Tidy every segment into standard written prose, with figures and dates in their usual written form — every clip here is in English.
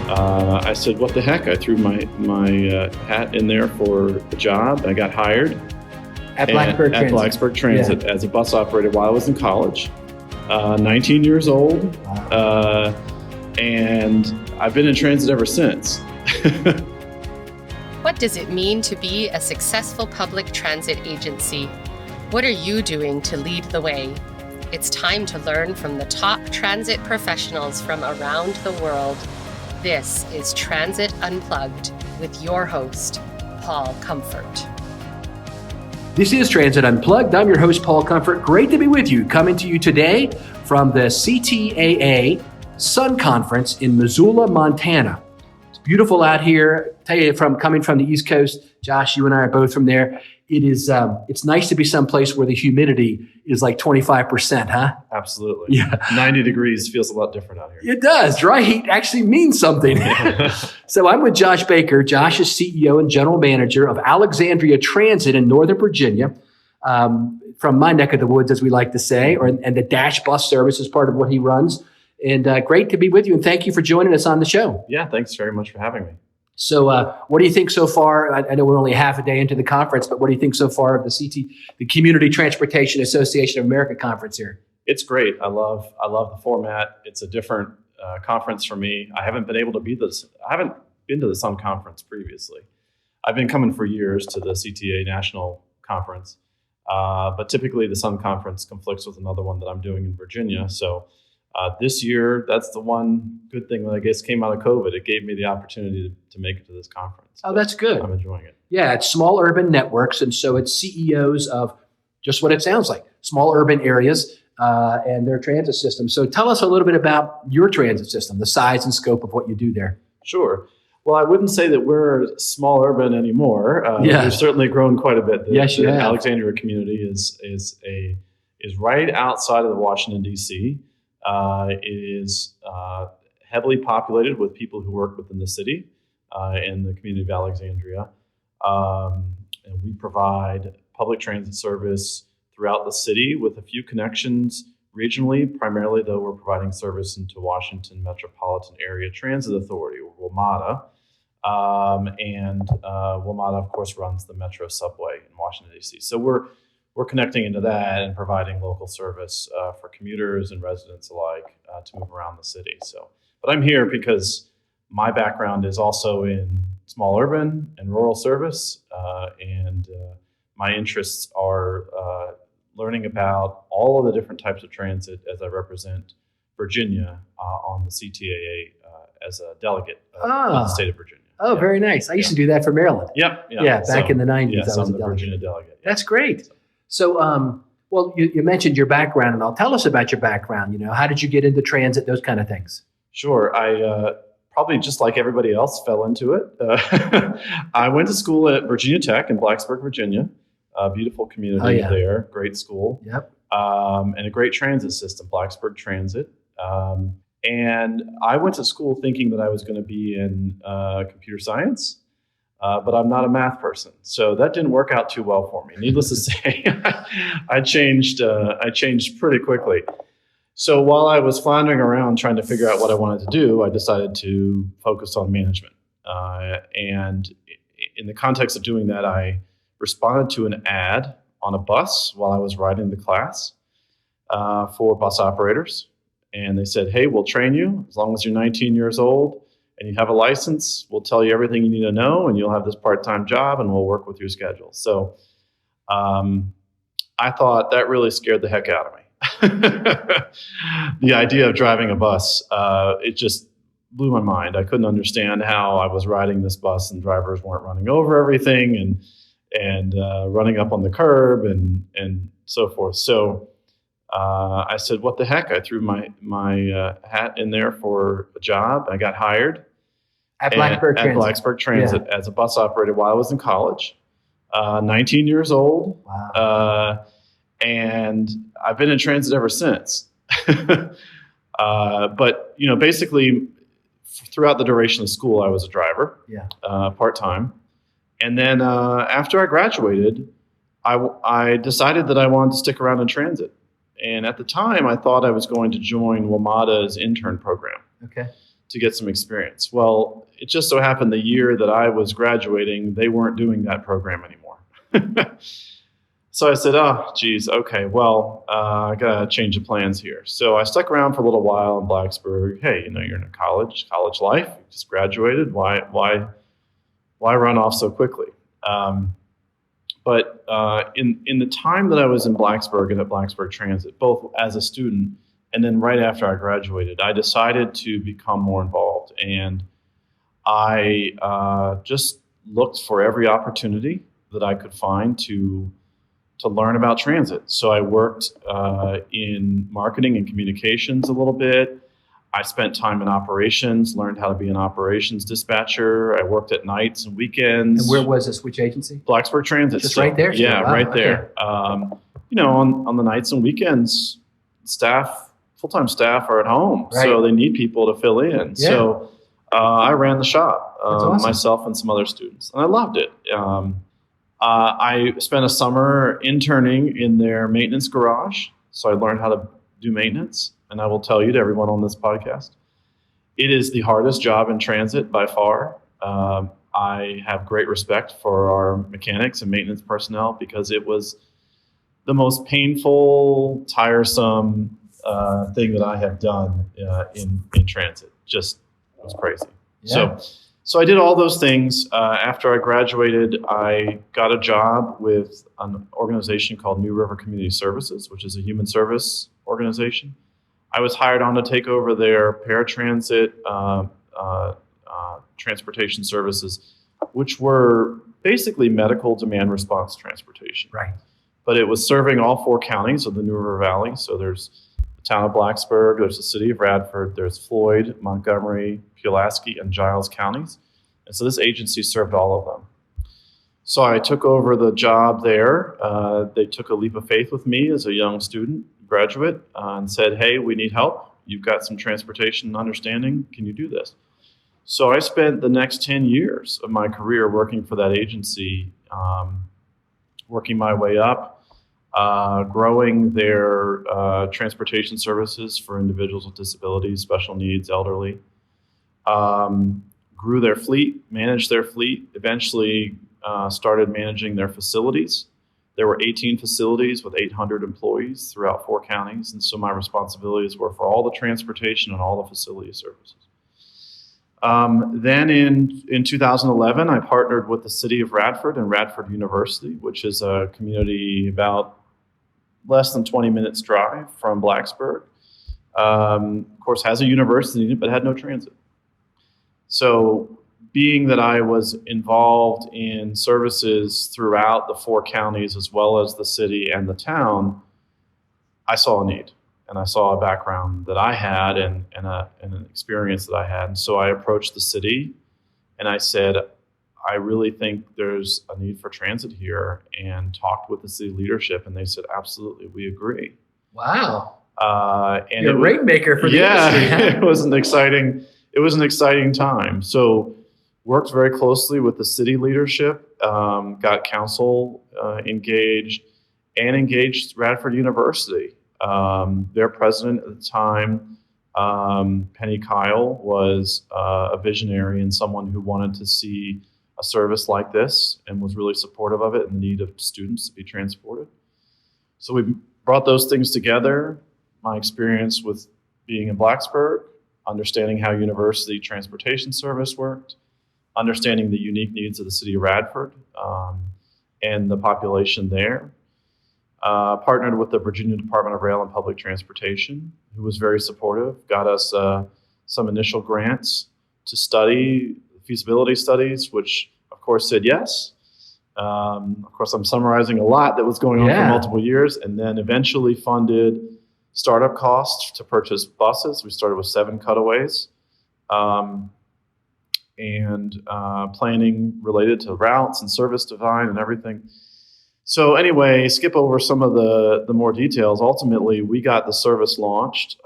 I said, what the heck? I threw my hat in there for a job. I got hired at Blacksburg Transit as a bus operator while I was in college. 19 years old. Wow. And I've been in transit ever since. What does it mean to be a successful public transit agency? What are you doing to lead the way? It's time to learn from the top transit professionals from around the world. This is Transit Unplugged with your host, Paul Comfort. This is Transit Unplugged. I'm your host, Paul Comfort. Great to be with you. Coming to you today from the CTAA Sun Conference in Missoula, Montana. It's beautiful out here. Tell you, coming from the East Coast, Josh, you and I are both from there. It's nice to be someplace where the humidity is like 25%, huh? Absolutely. Yeah. 90 degrees feels a lot different out here. It does. Dry heat actually means something. So I'm with Josh Baker. Josh is CEO and general manager of Alexandria Transit in Northern Virginia, from my neck of the woods, as we like to say, and the Dash bus service is part of what he runs. And great to be with you. And thank you for joining us on the show. Yeah, thanks very much for having me. So what do you think so far? I know we're only half a day into the conference, but what do you think so far of the Community Transportation Association of America conference here? It's great. I love the format. It's a different conference for me. I haven't been to the Sun Conference previously. I've been coming for years to the CTA National Conference, but typically the Sun Conference conflicts with another one that I'm doing in Virginia. So this year, that's the one good thing that I guess came out of COVID. It gave me the opportunity to make it to this conference. Oh, that's good. I'm enjoying it. Yeah, it's small urban networks. And so it's CEOs of just what it sounds like, small urban areas and their transit system. So tell us a little bit about your transit system, the size and scope of what you do there. Sure. Well, I wouldn't say that we're small urban anymore. We've certainly grown quite a bit. The Alexandria community is right outside of the Washington, D.C. It is heavily populated with people who work within the city in the community of Alexandria. And we provide public transit service throughout the city with a few connections regionally. Primarily, though, we're providing service into Washington Metropolitan Area Transit Authority, or WMATA. And WMATA, of course, runs the Metro subway in Washington, D.C. So we're connecting into that and providing local service for commuters and residents alike to move around the city. But I'm here because my background is also in small urban and rural service, and my interests are learning about all of the different types of transit as I represent Virginia on the CTAA as a delegate of the state of Virginia. Oh, yeah. Very nice. I used to do that for Maryland. Yep. Yeah, back in the 90s. Yes, I was I'm a the Virginia delegate. That's great. So, well, you mentioned your background and all. Tell us about your background. You know, how did you get into transit, those kind of things? Sure. I probably just like everybody else fell into it. I went to school at Virginia Tech in Blacksburg, Virginia. A beautiful community there, great school. Yep. And a great transit system, Blacksburg Transit. And I went to school thinking that I was going to be in computer science. But I'm not a math person, so that didn't work out too well for me. Needless to say, I changed pretty quickly. So while I was floundering around trying to figure out what I wanted to do, I decided to focus on management. And in the context of doing that, I responded to an ad on a bus while I was riding the class for bus operators. And they said, hey, we'll train you as long as you're 19 years old. And you have a license, we'll tell you everything you need to know, and you'll have this part-time job, and we'll work with your schedule. So I thought that really scared the heck out of me. The idea of driving a bus, it just blew my mind. I couldn't understand how I was riding this bus and drivers weren't running over everything and running up on the curb and so forth. So I said, what the heck? I threw my hat in there for a job. I got hired at Blacksburg Transit as a bus operator while I was in college. 19 years old. Wow. And I've been in transit ever since. But basically throughout the duration of school, I was a driver, part-time. And then after I graduated, I decided that I wanted to stick around in transit. And at the time, I thought I was going to join WMATA's intern program. Okay. to get some experience. Well, it just so happened the year that I was graduating, they weren't doing that program anymore. So I said, oh, geez, okay, well, I got to change the plans here. So I stuck around for a little while in Blacksburg. Hey, you're in college life, you just graduated. Why run off so quickly? But in the time that I was in Blacksburg and at Blacksburg Transit, both as a student and then right after I graduated, I decided to become more involved. And I just looked for every opportunity that I could find to learn about transit. So I worked in marketing and communications a little bit. I spent time in operations, learned how to be an operations dispatcher. I worked at nights and weekends. And where was this? Which agency? Blacksburg Transit. Just right there? Yeah, wow, right there. Okay. On the nights and weekends, full-time staff are at home. Right. So they need people to fill in. Yeah. So I ran the shop, awesome. myself and some other students. And I loved it. I spent a summer interning in their maintenance garage. So I learned how to do maintenance. And I will tell you to everyone on this podcast, it is the hardest job in transit by far. I have great respect for our mechanics and maintenance personnel because it was the most painful, tiresome thing that I have done in transit. Just was crazy. Yeah. So I did all those things. After I graduated, I got a job with an organization called New River Community Services, which is a human service organization. I was hired on to take over their paratransit transportation services, which were basically medical demand response transportation. Right. But it was serving all 4 counties of the New River Valley. So there's the town of Blacksburg, there's the city of Radford, there's Floyd, Montgomery, Pulaski, and Giles counties. And so this agency served all of them. So I took over the job there. They took a leap of faith with me as a young student, graduate, and said, hey, we need help. You've got some transportation understanding. Can you do this? So I spent the next 10 years of my career working for that agency, working my way up, growing their transportation services for individuals with disabilities, special needs, elderly. Grew their fleet, managed their fleet, eventually started managing their facilities. There were 18 facilities with 800 employees throughout 4 counties, and so my responsibilities were for all the transportation and all the facility services. Then in 2011, I partnered with the city of Radford and Radford University, which is a community about less than 20 minutes drive from Blacksburg. Of course, has a university, but had no transit. So being that I was involved in services throughout the 4 counties as well as the city and the town, I saw a need. And I saw a background that I had and an experience that I had. And so I approached the city and I said, I really think there's a need for transit here, and talked with the city leadership. And they said, absolutely, we agree. Wow. And you're a rainmaker for the industry. Yeah, it was an exciting time. So worked very closely with the city leadership, got council engaged, and engaged Radford University. Their president at the time, Penny Kyle, was a visionary and someone who wanted to see a service like this and was really supportive of it and the need of students to be transported. So we brought those things together, my experience with being in Blacksburg, understanding how university transportation service worked, understanding the unique needs of the city of Radford and the population there. Partnered with the Virginia Department of Rail and Public Transportation, who was very supportive, got us some initial grants to study feasibility studies, which of course said yes. Of course, I'm summarizing a lot that was going on for multiple years, and then eventually funded startup costs to purchase buses. We started with 7 cutaways. And planning related to routes and service design and everything. So anyway, skip over some of the more details. Ultimately, we got the service launched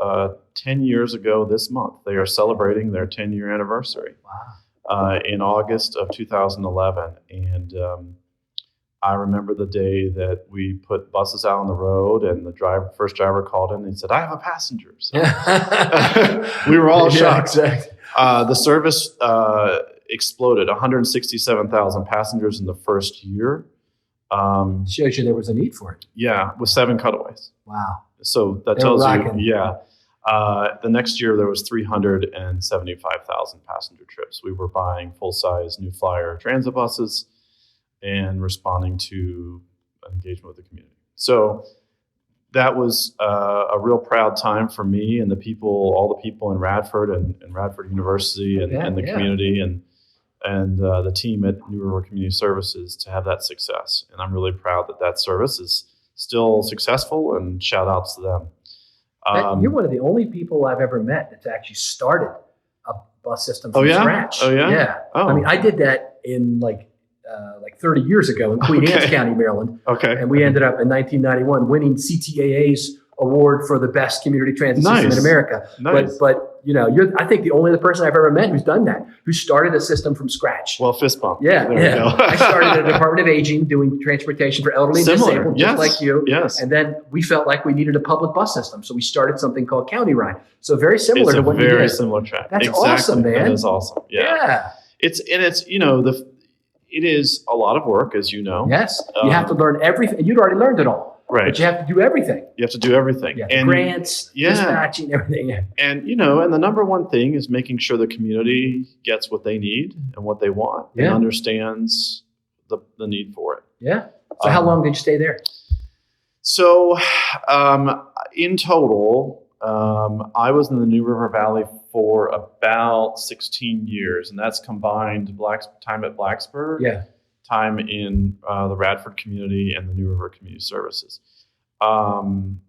10 years ago this month. They are celebrating their 10-year anniversary in August of 2011. And I remember the day that we put buses out on the road, and the first driver called in and he said, I have a passenger. So we were all shocked. Exactly. The service exploded, 167,000 passengers in the first year. Shows you there was a need for it. Yeah, with 7 cutaways. Wow. So that They were tells rocking. you, yeah. The next year there was 375,000 passenger trips. We were buying full-size New Flyer transit buses and responding to engagement with the community. So that was a real proud time for me and all the people in Radford and Radford University and the community and the team at New River Community Services to have that success. And I'm really proud that service is still successful, and shout outs to them. You're one of the only people I've ever met that's actually started a bus system from scratch. Oh, yeah? Yeah. Oh. I mean, I did that in like 30 years ago in Queen Anne's County, Maryland. Okay. And we ended up in 1991 winning CTAA's award for the best community transit system in America. Nice. But you're, I think, the only other person I've ever met who's done that, who started a system from scratch. Well, fist bump. Yeah. There we go. I started at the Department of Aging doing transportation for elderly and disabled, just like you. Yes. And then we felt like we needed a public bus system. So we started something called County Ride. So very similar to what you did. It's a very similar track. That's exactly. awesome, man. That is awesome. Yeah. It is a lot of work, as you know. Yes. You have to learn everything. You'd already learned it all. Right. But you have to do everything. You have to do everything. Yeah, and grants, dispatching, everything. Yeah. And, and the number one thing is making sure the community gets what they need and what they want and understands the need for it. Yeah. So how long did you stay there? So in total, I was in the New River Valley for about 16 years, and that's combined time at Blacksburg, time in the Radford community and the New River Community Services. And,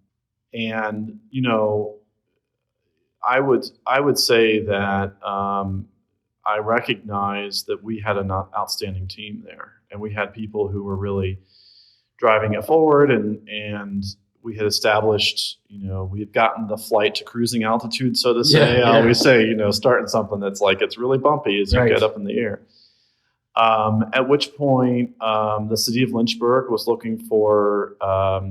I would say that I recognize that we had an outstanding team there, and we had people who were really driving it forward, and we had established, we had gotten the flight to cruising altitude, so to say. I always say, starting something that's like, it's really bumpy as you get up in the air. At which point, the city of Lynchburg was looking for a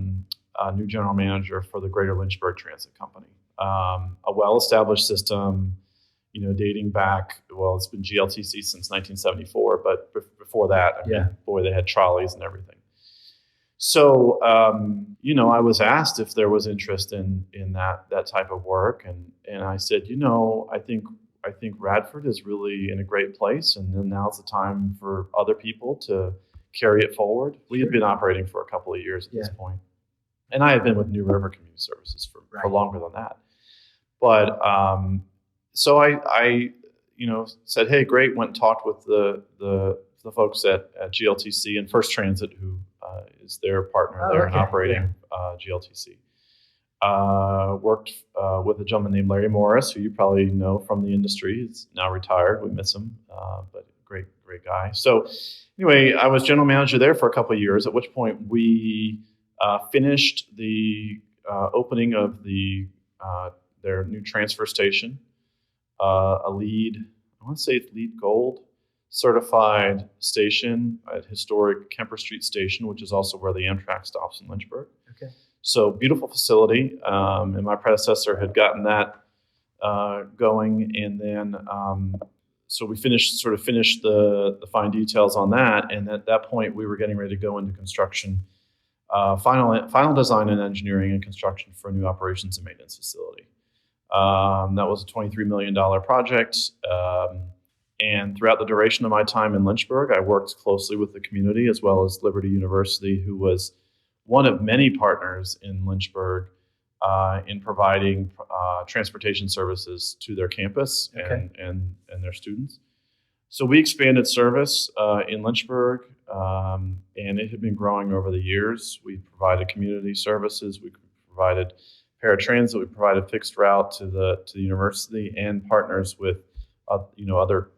new general manager for the Greater Lynchburg Transit Company. A well-established system, dating back, well, it's been GLTC since 1974, but before that, boy, they had trolleys and everything. So, I was asked if there was interest in that type of work, and I said, I think Radford is really in a great place, and then now's the time for other people to carry it forward. We had been operating for a couple of years at this point, and I had been with New River Community Services for longer than that. But so I said, hey, great. Went and talked with the folks at GLTC and First Transit, who is their partner there in operating GLTC. Worked with a gentleman named Larry Morris, who you probably know from the industry. He's now retired. We miss him, but great guy. So anyway, I was general manager there for a couple of years, at which point we finished the opening of their new transfer station, a LEED, I want to say it's LEED Gold certified station at historic Kemper Street Station, which is also where the Amtrak stops in Lynchburg. Okay. So beautiful facility, and my predecessor had gotten that going, and then so we finished the fine details on that, and at that point we were getting ready to go into construction, final design and engineering and construction for a new operations and maintenance facility. That was a $23 million project, and throughout the duration of my time in Lynchburg, I worked closely with the community as well as Liberty University, who was one of many partners in Lynchburg in providing transportation services to their campus and their students. So we expanded service in Lynchburg, and it had been growing over the years. We provided community services. We provided paratransit. We provided fixed route to the university, and partners with other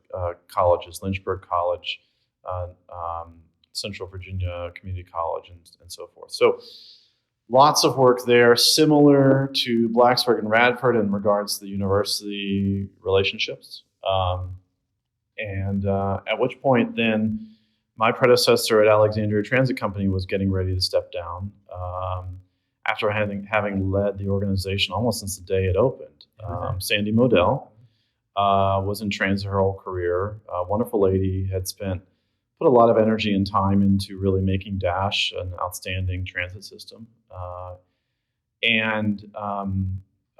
colleges, Lynchburg College, Central Virginia Community College, and so forth. So lots of work there, similar to Blacksburg and Radford in regards to the university relationships. And at which point then my predecessor at Alexandria Transit Company was getting ready to step down after having led the organization almost since the day it opened. Sandy Modell was in transit her whole career. Wonderful lady, put a lot of energy and time into really making Dash an outstanding transit system.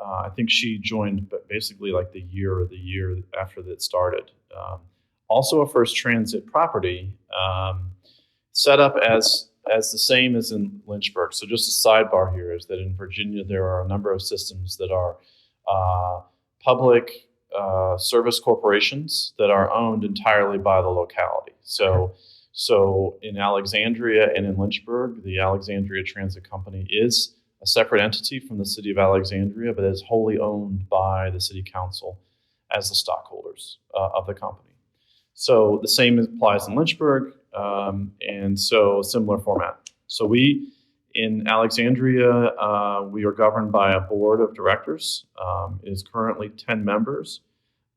I think she joined basically like the year after that started. Also a First Transit property, set up as the same as in Lynchburg. So just a sidebar here is that in Virginia there are a number of systems that are public service corporations that are owned entirely by the locality. So in Alexandria and in Lynchburg, the Alexandria Transit Company is a separate entity from the city of Alexandria, but is wholly owned by the city council as the stockholders of the company. So the same applies in Lynchburg, and so similar format. So in Alexandria, we are governed by a board of directors. It is currently 10 members.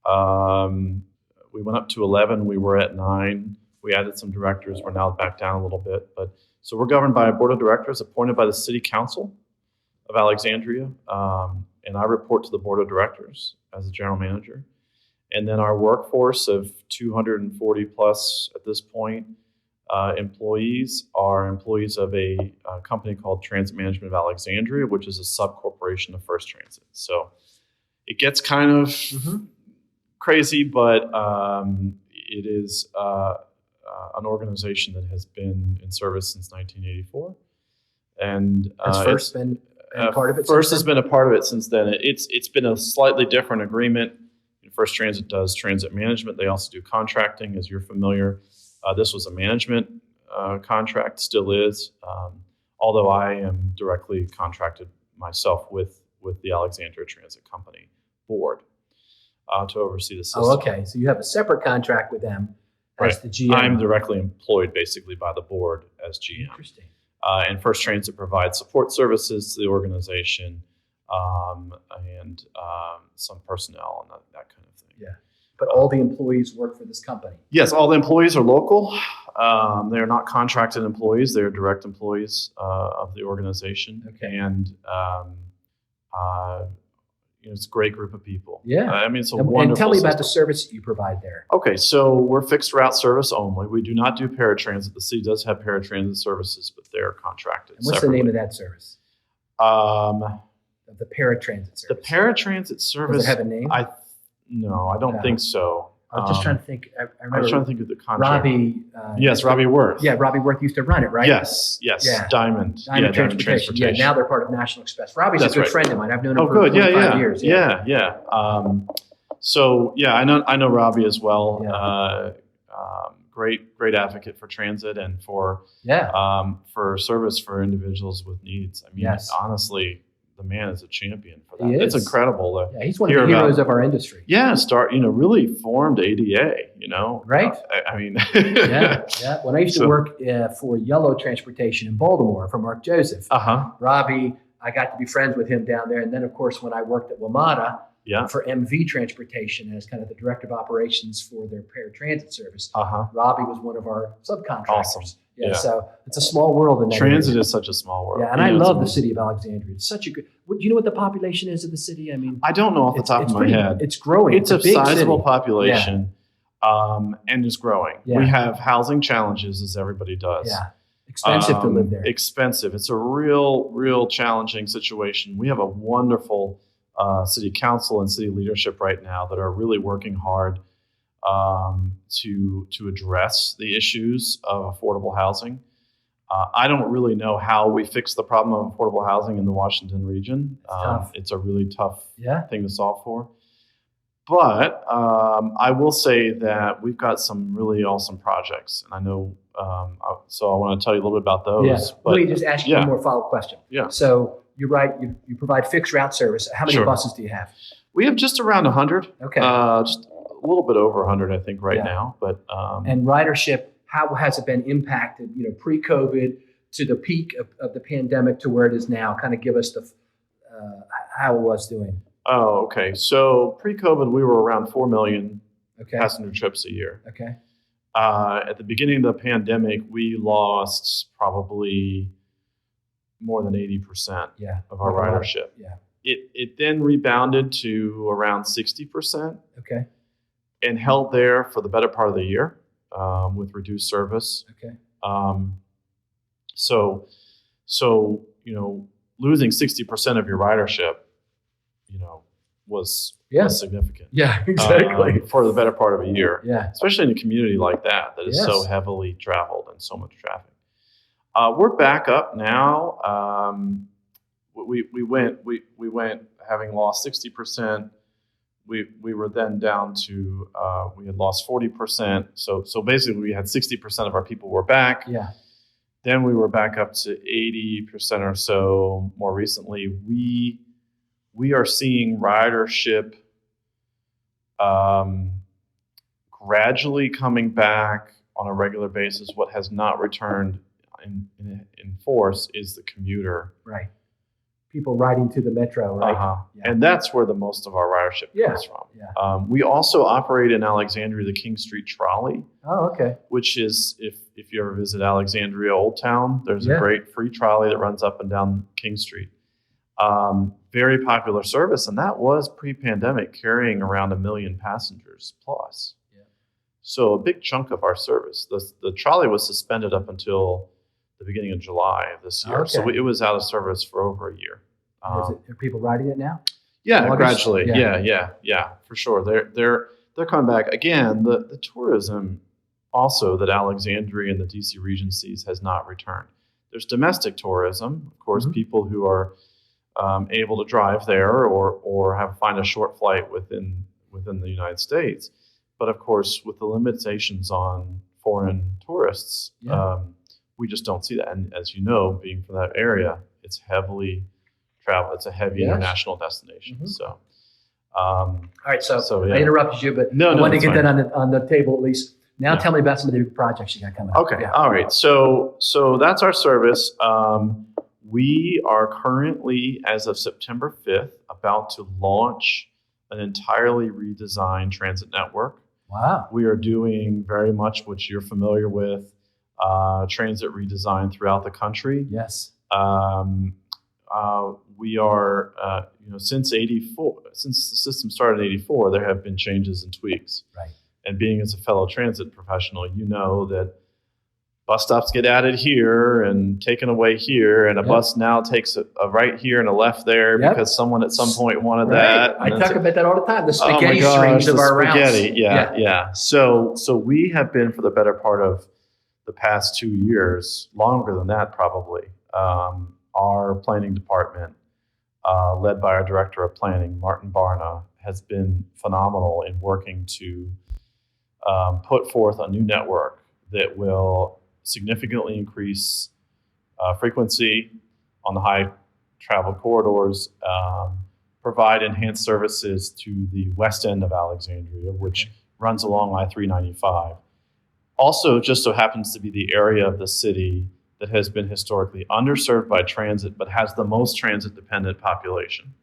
We went up to 11. We were at 9. We added some directors. We're now back down a little bit. So we're governed by a board of directors appointed by the city council of Alexandria, and I report to the board of directors as the general manager. And then our workforce of 240 plus at this point employees are employees of a company called Transit Management of Alexandria, which is a sub-corporation of First Transit. So it gets kind of crazy, but it is an organization that has been in service since 1984. And has First been part of it? First has been a part of it since then. It's been a slightly different agreement. First Transit does transit management. They also do contracting, as you're familiar. This was a management contract, still is, although I am directly contracted myself with the Alexandria Transit Company board to oversee the system. Oh, okay. So you have a separate contract with them as the GM. I'm directly employed basically by the board as GM. Interesting. And First Transit provides support services to the organization and some personnel and that kind of thing. Yeah. But all the employees work for this company. Yes, all the employees are local. They're not contracted employees. They're direct employees of the organization. Okay. And it's a great group of people. Yeah. I mean, it's a wonderful And tell me about system. the service that you provide there. Okay, so we're fixed route service only. We do not do paratransit. The city does have paratransit services, but they're contracted And what's separately. the name of that service? The paratransit service. The paratransit service. Does it have a name? No, I don't think so. I'm just trying to think. I remember I was trying to think of the contract. Robbie. Yes, Robbie Worth. Yeah, Robbie Worth used to run it, right? Yes. Yeah. Diamond Transportation. Yeah, now they're part of National Express. Robbie's a good friend of mine. I've known him for good. 25 years. Yeah. I know Robbie as well. Yeah. Great advocate for transit and for service for individuals with needs. I mean, honestly, the man is a champion for that. It's incredible. He's one of the heroes of our industry. Yeah, really formed ADA, Right. I mean. Yeah. When I used to work for Yellow Transportation in Baltimore for Mark Joseph, Robbie, I got to be friends with him down there. And then, of course, when I worked at WMATA for MV Transportation as kind of the director of operations for their paratransit service, Robbie was one of our subcontractors. Awesome. Yeah, so it's a small world in that transit area. is such a small world. Yeah, and I love the city of Alexandria. It's such a good. Do you know what the population is of the city? I mean, I don't know off the top of my head. It's growing. It's a big sizable city. population, and is growing. Yeah. We have housing challenges, as everybody does. Yeah, expensive to live there. Expensive. It's a real challenging situation. We have a wonderful city council and city leadership right now that are really working hard to address the issues of affordable housing. I don't really know how we fix the problem of affordable housing in the Washington region. It's a really tough thing to solve for. But I will say that we've got some really awesome projects, and I know. So I want to tell you a little bit about those. Yeah. But, let me just ask you one more follow-up question. Yeah. So you're right. You provide fixed route service. How many buses do you have? We have just around 100. Okay. Just a little bit over 100, I think, right now. But and ridership, how has it been impacted? Pre-COVID to the peak of the pandemic to where it is now. Kind of give us the how it was doing. Oh, okay. So pre-COVID, we were around 4 million passenger trips a year. Okay. At the beginning of the pandemic, we lost probably more than 80% of our ridership. It then rebounded to around 60%. Okay. And held there for the better part of the year with reduced service. Okay. So losing 60% of your ridership, was significant. Yeah, exactly. For the better part of a year. Yeah. Especially in a community like that is so Yes. heavily traveled and so much traffic. We're back up now. We went having lost 60%. We were then down to we had lost 40%. So basically we had 60% of our people were back. Yeah. Then we were back up to 80% or so more recently. We are seeing ridership gradually coming back on a regular basis. What has not returned in force is the commuter. Right. People riding to the metro, right? Yeah. And that's where the most of our ridership comes from. Yeah. We also operate in Alexandria the King Street Trolley. Oh, okay. Which is, if you ever visit Alexandria Old Town, there's a great free trolley that runs up and down King Street. Very popular service, and that was pre-pandemic, carrying around 1 million passengers plus. Yeah. So a big chunk of our service. The trolley was suspended up until the beginning of July of this year. Okay. So it was out of service for over a year. Are people riding it now? Yeah, August? Gradually. Yeah, for sure. They're coming back. Again, the tourism also that Alexandria and the DC Regencies has not returned. There's domestic tourism, of course, people who are able to drive there or find a short flight within the United States. But of course, with the limitations on foreign tourists, we just don't see that. And as you know, being from that area, it's heavily travel. It's a heavy international destination. So, all right. So I interrupted you, but I wanted to get that on the table at least. Now tell me about some of the big projects you got coming up. Okay. Yeah. All right. So that's our service. We are currently, as of September 5th, about to launch an entirely redesigned transit network. Wow. We are doing very much what you're familiar with, transit redesign throughout the country. Yes. We are, since the system started in 84, there have been changes and tweaks. Right. And being as a fellow transit professional, you know that bus stops get added here and taken away here, and a bus now takes a right here and a left there because someone at some point wanted that. I talk about that all the time. The spaghetti strings of our routes. Yeah. So we have been, for the better part of the past 2 years, longer than that probably, our planning department, led by our director of planning, Martin Barna, has been phenomenal in working to put forth a new network that will significantly increase frequency on the high travel corridors, provide enhanced services to the west end of Alexandria, which runs along I-395. Also, just so happens to be the area of the city that has been historically underserved by transit, but has the most transit-dependent population.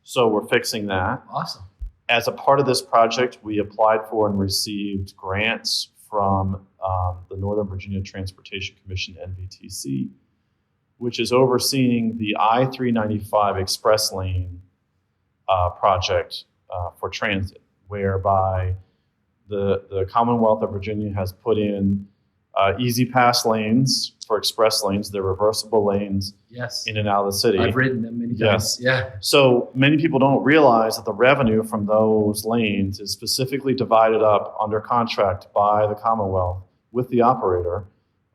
So we're fixing that. Awesome. As a part of this project, we applied for and received grants from the Northern Virginia Transportation Commission, NVTC, which is overseeing the I-395 Express Lane project for transit, whereby the Commonwealth of Virginia has put in easy pass lanes for express lanes. They're reversible lanes in and out of the city. I've ridden them many times. Yeah. So many people don't realize that the revenue from those lanes is specifically divided up under contract by the Commonwealth with the operator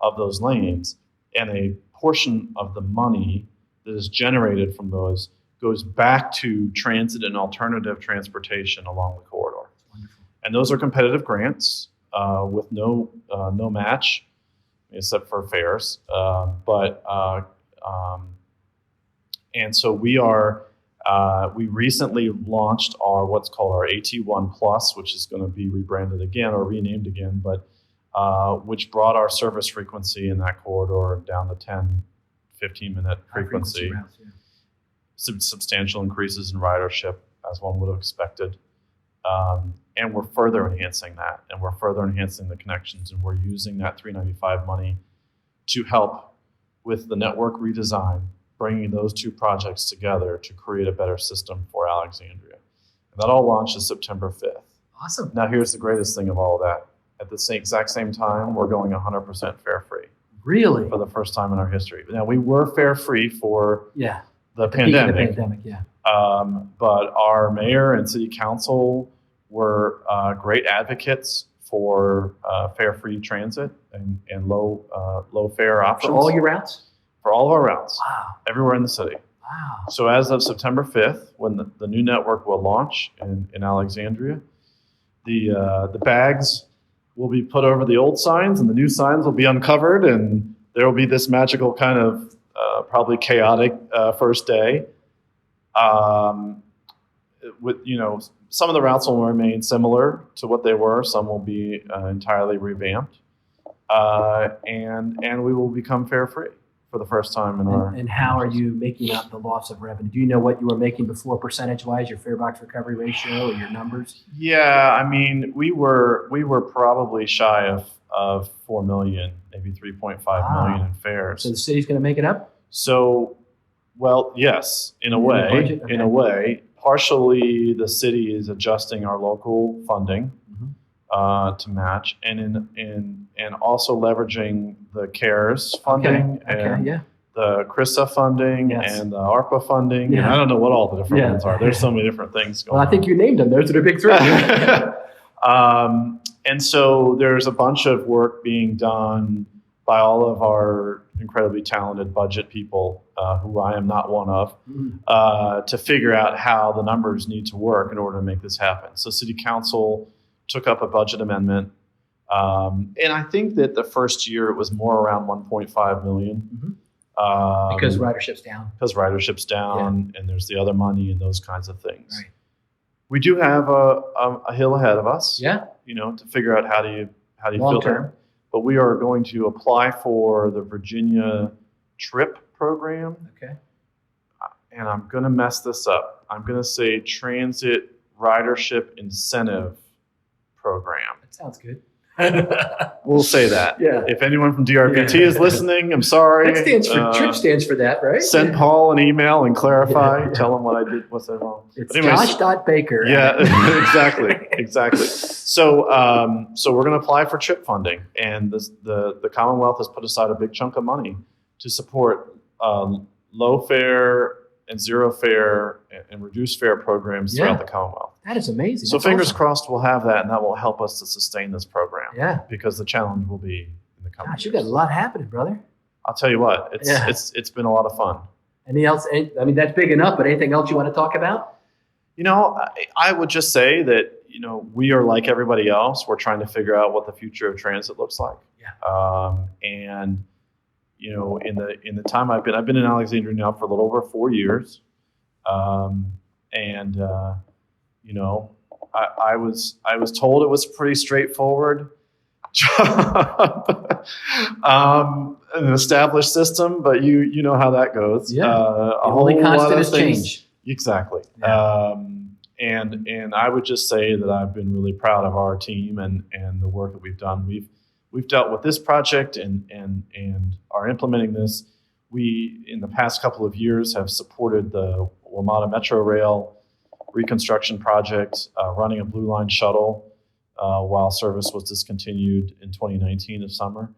of those lanes, and a portion of the money that is generated from those goes back to transit and alternative transportation along the corridor. Wonderful. And those are competitive grants with no match, except for fares. And so we recently launched what's called our AT1 Plus, which is going to be rebranded again or renamed again, but which brought our service frequency in that corridor down to 10, 15-minute frequency. Routes, Substantial increases in ridership, as one would have expected. And we're further enhancing that, and we're further enhancing the connections, and we're using that 395 money to help with the network redesign bringing those two projects together to create a better system for Alexandria. And that all launches September 5th. Awesome. Now, here's the greatest thing of all of that. At the exact same time, we're going 100% fare-free. Really? For the first time in our history. Now, we were fare-free for the peak of pandemic. the pandemic, yeah. But our mayor and city council were great advocates for fare-free transit and low fare options. For all your routes? For all of our routes. Wow. Everywhere in the city. Wow. So as of September 5th, when the new network will launch in Alexandria, the bags will be put over the old signs and the new signs will be uncovered, and there will be this magical kind of probably chaotic first day. With some of the routes will remain similar to what they were. Some will be entirely revamped, and we will become fare free for the first time in our. And how are you making up the loss of revenue? Do you know what you were making before, percentage-wise, your fare box recovery ratio or your numbers? Yeah, I mean, we were probably shy of 4 million, maybe 3.5 million in fares. So the city's going to make it up? So, well, yes, in a way. Budget? Okay. In a way, partially the city is adjusting our local funding to match, and also leveraging the CARES funding and the CRISA funding and the ARPA funding. And I don't know what all the different ones are. There's so many different things going on. Well, I think you named them. Those are the big three. And so there's a bunch of work being done by all of our incredibly talented budget people, who I am not one of, to figure out how the numbers need to work in order to make this happen. So City Council took up a budget amendment, and I think that the first year it was more around 1.5 million. Because ridership's down. Because ridership's down, and there's the other money and those kinds of things. Right. We do have a hill ahead of us. Yeah. To figure out how do you Long fill term. that. But we are going to apply for the Virginia TRIP program. Okay. And I'm going to mess this up. I'm going to say Transit Ridership Incentive Program. That sounds good. We'll say that. Yeah. If anyone from DRPT is listening, I'm sorry. That stands for TRIP stands for that, right? Send Paul an email and clarify. Tell him what I did. What's that wrong? It's Josh.Baker. Yeah, exactly. So we're going to apply for TRIP funding, and the Commonwealth has put aside a big chunk of money to support low fare and zero fare and reduced fare programs throughout the Commonwealth. That is amazing. So That's fingers awesome. crossed we'll have that, and that will help us to sustain this program. Yeah. Because the challenge will be in the coming Gosh, you got a lot happening, brother. I'll tell you what, it's been a lot of fun. Anything else? I mean, that's big enough, but anything else you want to talk about? I would just say that, we are like everybody else. We're trying to figure out what the future of transit looks like. Yeah. And in the time I've been in Alexandria now for a little over 4 years. I was told it was pretty straightforward job, an established system, but you know how that goes. Yeah. The only constant is change. Exactly. Yeah. And I would just say that I've been really proud of our team and the work that we've done. We've dealt with this project and are implementing this. We, in the past couple of years, have supported the WMATA Metro Rail reconstruction project, running a Blue Line shuttle while service was discontinued in 2019 of summer.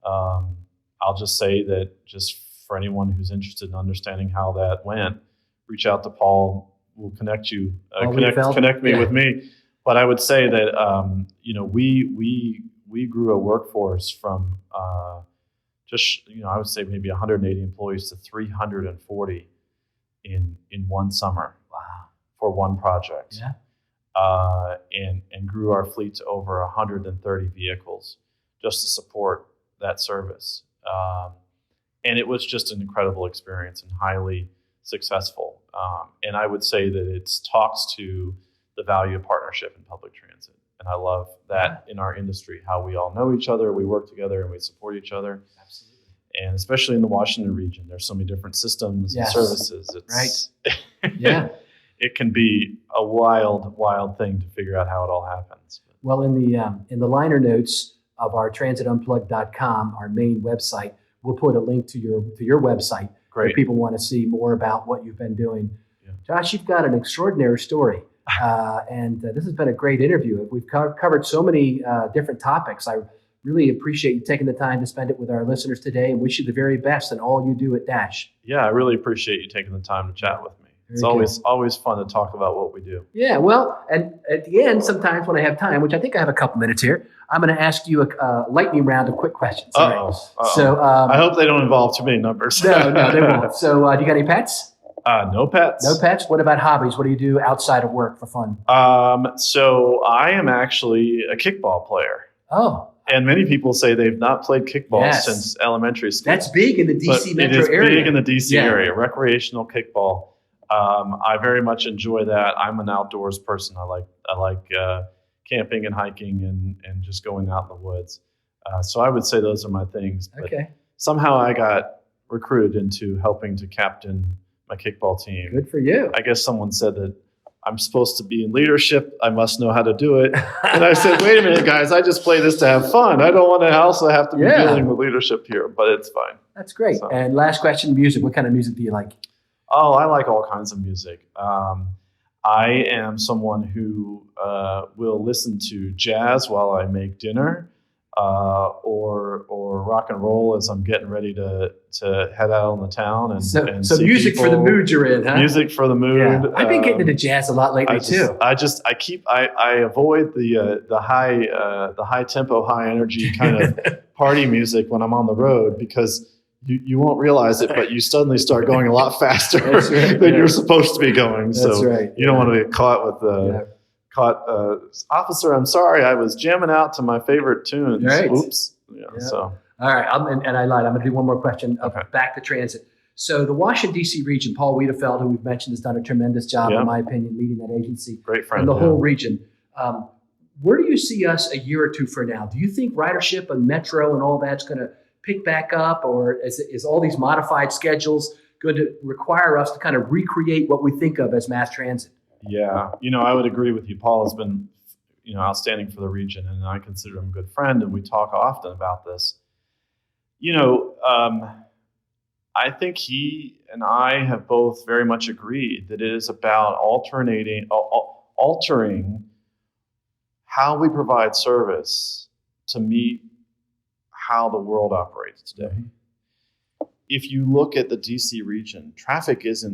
I'll just say that just for anyone who's interested in understanding how that went, reach out to Paul. We'll connect you, connect me with me. But I would say that we grew a workforce from I would say maybe 180 employees to 340 in one summer. Wow. For one project. Yeah. And grew our fleet to over 130 vehicles just to support that service. And it was just an incredible experience and highly successful. And I would say that it talks to the value of partnership in public transit. And I love that in our industry, how we all know each other, we work together, and we support each other. Absolutely. And especially in the Washington region, there's so many different systems and services. It's, right. Yeah. It can be a wild thing to figure out how it all happens. Well, in the liner notes of our transitunplugged.com, our main website, we'll put a link to your website. Great. If people want to see more about what you've been doing. Yeah. Josh, you've got an extraordinary story. And this has been a great interview. We've covered so many different topics. I really appreciate you taking the time to spend it with our listeners today, and wish you the very best in all you do at Dash. Yeah, I really appreciate you taking the time to chat with me. It's always fun to talk about what we do. Yeah, well, and at the end, sometimes when I have time, which I think I have a couple minutes here, I'm going to ask you a lightning round of quick questions. So I hope they don't involve too many numbers. No, they won't. So do you got any pets? No pets. No pets? What about hobbies? What do you do outside of work for fun? So I am actually a kickball player. Oh. And many people say they've not played kickball since elementary school. That's big in the D.C. metro area. It is big in the D.C. area, recreational kickball. I very much enjoy that. I'm an outdoors person. I like camping and hiking and just going out in the woods. So I would say those are my things. But somehow I got recruited into helping to captain my kickball team. Good for you. I guess someone said that I'm supposed to be in leadership. I must know how to do it. And I said, wait a minute, guys, I just play this to have fun. I don't want to also have to be dealing with leadership here, but it's fine. That's great. So. And last question, music. What kind of music do you like? Oh, I like all kinds of music. I am someone who will listen to jazz while I make dinner, or rock and roll as I'm getting ready to head out on the town and so see music people. For the mood you're in, huh? Music for the mood. Yeah. I've been getting into jazz a lot lately too. I avoid the high tempo, high energy kind of party music when I'm on the road, because you won't realize it, but you suddenly start going a lot faster than you're supposed to be going. So you don't want to get caught with officer, I'm sorry, I was jamming out to my favorite tunes. Right. Oops. So. All right, and I lied. I'm going to do one more question back to transit. So the Washington, D.C. region, Paul Wiedefeld, who we've mentioned, has done a tremendous job, in my opinion, leading that agency. Great friend. And the whole region. Where do you see us a year or two from now? Do you think ridership and metro and all that's going to pick back up, or is all these modified schedules going to require us to kind of recreate what we think of as mass transit? Yeah, I would agree with you. Paul has been, outstanding for the region, and I consider him a good friend, and we talk often about this. I think he and I have both very much agreed that it is about altering how we provide service to meet how the world operates today. Mm-hmm. If you look at the DC region, traffic is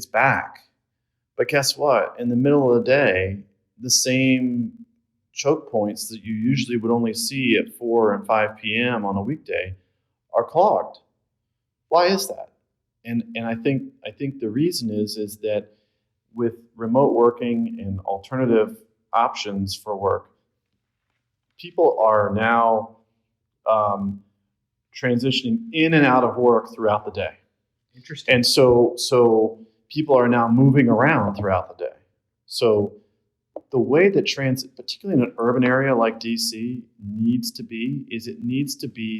back. But guess what? In the middle of the day, the same choke points that you usually would only see at 4 and 5 p.m. on a weekday are clogged. Why is that? And I think the reason is that with remote working and alternative options for work, people are now transitioning in and out of work throughout the day. Interesting. And so people are now moving around throughout the day. So the way that transit, particularly in an urban area like DC, needs to be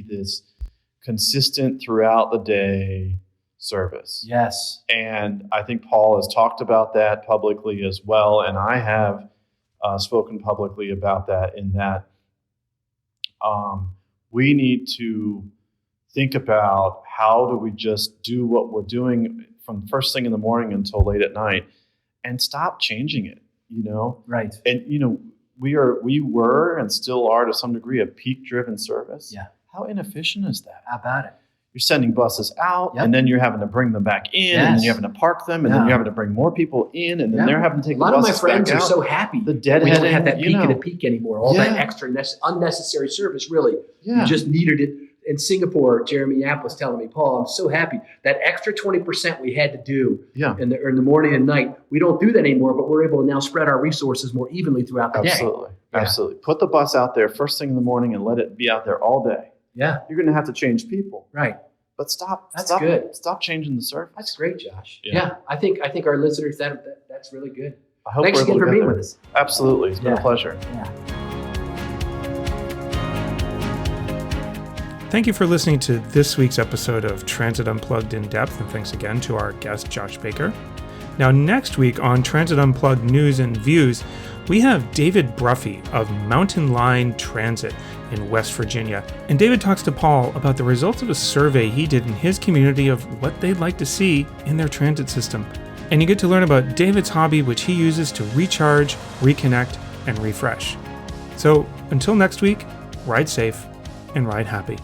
this consistent throughout the day service. Yes. And I think Paul has talked about that publicly as well. And I have spoken publicly about that, in that we need to think about how do we just do what we're doing from first thing in the morning until late at night and stop changing it, Right. And, we were and still are to some degree a peak-driven service. Yeah. How inefficient is that? How about it? You're sending buses out, and then you're having to bring them back in, and then you're having to park them, and then you're having to bring more people in, and then they're having to take the buses back out. A lot of my friends are so happy the we don't have that peak and a peak anymore. All that extra unnecessary service, really. Yeah. You just needed it. In Singapore, Jeremy Yap was telling me, Paul, I'm so happy. That extra 20% we had to do in the morning and night, we don't do that anymore, but we're able to now spread our resources more evenly throughout the day. Absolutely. Put the bus out there first thing in the morning and let it be out there all day. Yeah. You're going to have to change people. Right. But stop good. Stop changing the surface. That's great, Josh. Yeah. I think our listeners, that's really good. I hope Thanks again for being with us. Absolutely. It's been a pleasure. Yeah. Thank you for listening to this week's episode of Transit Unplugged in Depth, and thanks again to our guest, Josh Baker. Now, next week on Transit Unplugged News and Views, we have David Bruffy of Mountain Line Transit in West Virginia. And David talks to Paul about the results of a survey he did in his community of what they'd like to see in their transit system. And you get to learn about David's hobby, which he uses to recharge, reconnect, and refresh. So until next week, ride safe and ride happy.